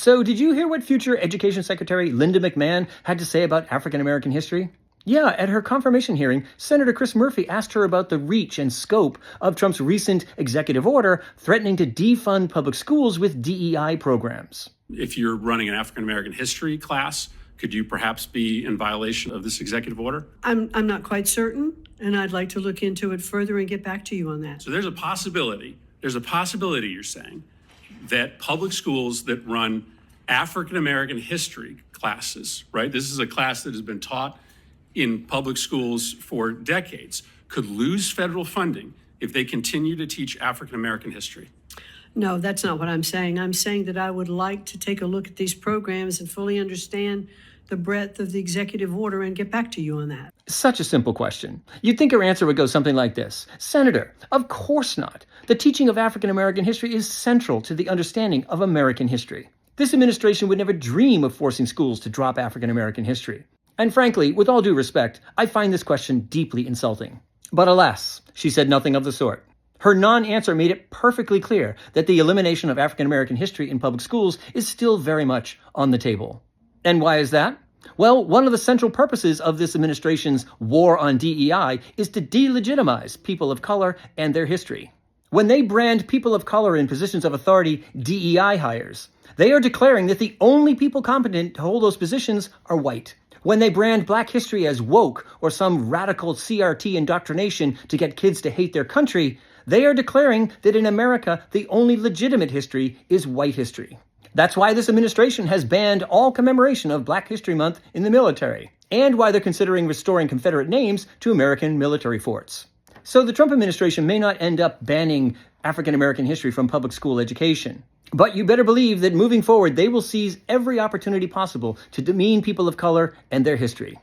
So did you hear what future Education Secretary Linda McMahon had to say about African American history? Yeah, at her confirmation hearing, Senator Chris Murphy asked her about the reach and scope of Trump's recent executive order threatening to defund public schools with DEI programs. If you're running an African American history class, could you perhaps be in violation of this executive order? I'm not quite certain, and I'd like to look into it further and get back to you on that. So there's a possibility, you're saying, that public schools that run African American history classes, right? This is a class that has been taught in public schools for decades, could lose federal funding if they continue to teach African American history. No, that's not what I'm saying. I'm saying that I would like to take a look at these programs and fully understand the breadth of the executive order and get back to you on that. Such a simple question. You'd think her answer would go something like this. Senator, of course not. The teaching of African American history is central to the understanding of American history. This administration would never dream of forcing schools to drop African American history. And frankly, with all due respect, I find this question deeply insulting. But alas, she said nothing of the sort. Her non-answer made it perfectly clear that the elimination of African American history in public schools is still very much on the table. And why is that? Well, one of the central purposes of this administration's war on DEI is to delegitimize people of color and their history. When they brand people of color in positions of authority DEI hires, they are declaring that the only people competent to hold those positions are white. When they brand Black history as woke or some radical CRT indoctrination to get kids to hate their country, they are declaring that in America, the only legitimate history is white history. That's why this administration has banned all commemoration of Black History Month in the military, and why they're considering restoring Confederate names to American military forts. So the Trump administration may not end up banning African American history from public school education. But you better believe that moving forward, they will seize every opportunity possible to demean people of color and their history.